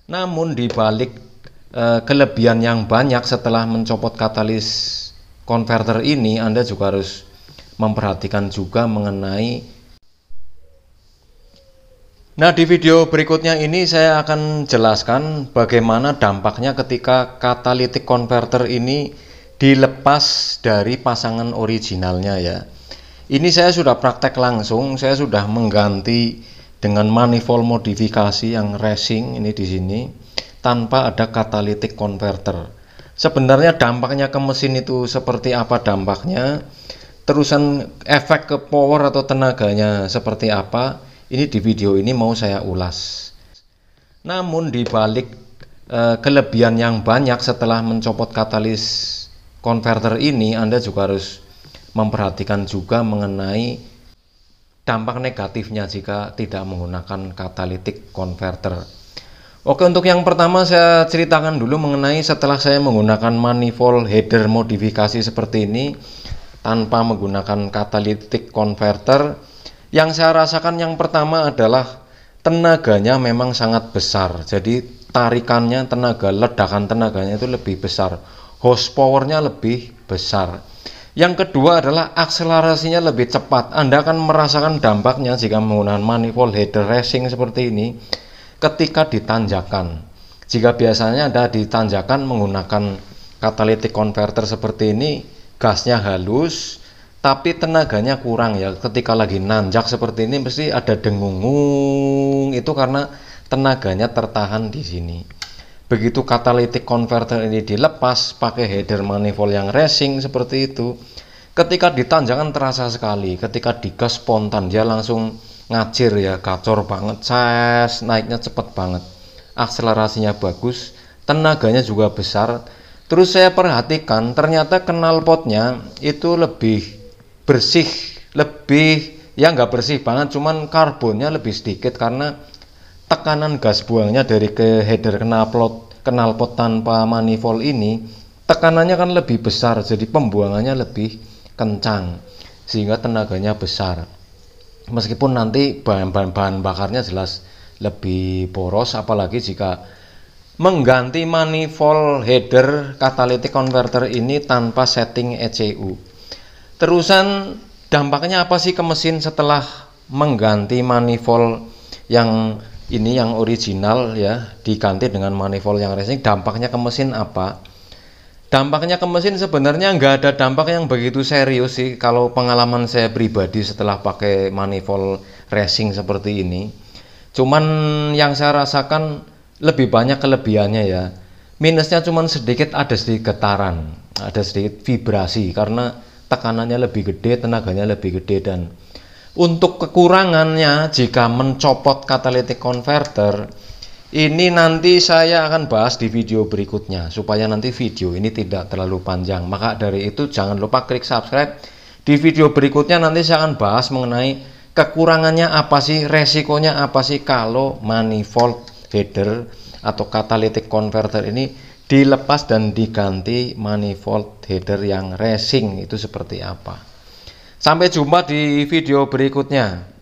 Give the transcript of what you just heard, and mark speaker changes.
Speaker 1: Namun di balik kelebihan yang banyak setelah mencopot katalis konverter ini, Anda juga harus memperhatikan juga mengenai. Nah, di video berikutnya ini saya akan jelaskan bagaimana dampaknya ketika catalytic converter ini dilepas dari pasangan originalnya ya. Ini saya sudah praktek langsung, saya sudah mengganti dengan manifold modifikasi yang racing ini di sini tanpa ada catalytic converter. Sebenarnya dampaknya ke mesin itu seperti apa dampaknya? Terusan efek ke power atau tenaganya seperti apa? Ini di video ini mau saya ulas. Namun di balik kelebihan yang banyak setelah mencopot katalis konverter ini, Anda juga harus memperhatikan juga mengenai dampak negatifnya jika tidak menggunakan catalytic converter. Oke, untuk yang pertama saya ceritakan dulu mengenai setelah saya menggunakan manifold header modifikasi seperti ini tanpa menggunakan catalytic converter. Yang saya rasakan yang pertama adalah tenaganya memang sangat besar. Jadi tarikannya, ledakan tenaganya itu lebih besar. Horsepower-nya lebih besar. Yang kedua adalah akselerasinya lebih cepat. Anda akan merasakan dampaknya jika menggunakan manifold header racing seperti ini ketika ditanjakan. Jika biasanya Anda ditanjakan menggunakan catalytic converter seperti ini, gasnya halus, tapi tenaganya kurang ya. Ketika lagi nanjak seperti ini mesti ada dengungung, itu karena tenaganya tertahan di sini. Begitu catalytic converter ini dilepas pakai header manifold yang racing seperti itu, ketika ditanjakan terasa sekali, ketika digas spontan dia langsung ngacir ya, gacor banget, naiknya cepet banget, akselerasinya bagus, tenaganya juga besar. Terus saya perhatikan ternyata knalpotnya itu lebih bersih, lebih ya nggak bersih banget, cuman karbonnya lebih sedikit karena tekanan gas buangnya dari ke header knalpot tanpa manifold ini tekanannya kan lebih besar, jadi pembuangannya lebih kencang sehingga tenaganya besar. Meskipun nanti bahan bakarnya jelas lebih boros, apalagi jika mengganti manifold header catalytic converter ini tanpa setting ECU. Terusan dampaknya apa sih ke mesin setelah mengganti manifold yang ini yang original ya diganti dengan manifold yang racing? Dampaknya ke mesin apa? Dampaknya ke mesin sebenarnya nggak ada dampak yang begitu serius sih kalau pengalaman saya pribadi setelah pakai manifold racing seperti ini. Cuman yang saya rasakan lebih banyak kelebihannya ya. Minusnya cuman sedikit, ada sedikit getaran, ada sedikit vibrasi karena tekanannya lebih gede, tenaganya lebih gede. Dan untuk kekurangannya jika mencopot catalytic converter ini nanti saya akan bahas di video berikutnya supaya nanti video ini tidak terlalu panjang. Maka dari itu jangan lupa klik subscribe. Di video berikutnya nanti saya akan bahas mengenai kekurangannya apa sih, resikonya apa sih kalau manifold header atau catalytic converter ini dilepas dan diganti manifold header yang racing itu seperti apa. Sampai jumpa di video berikutnya.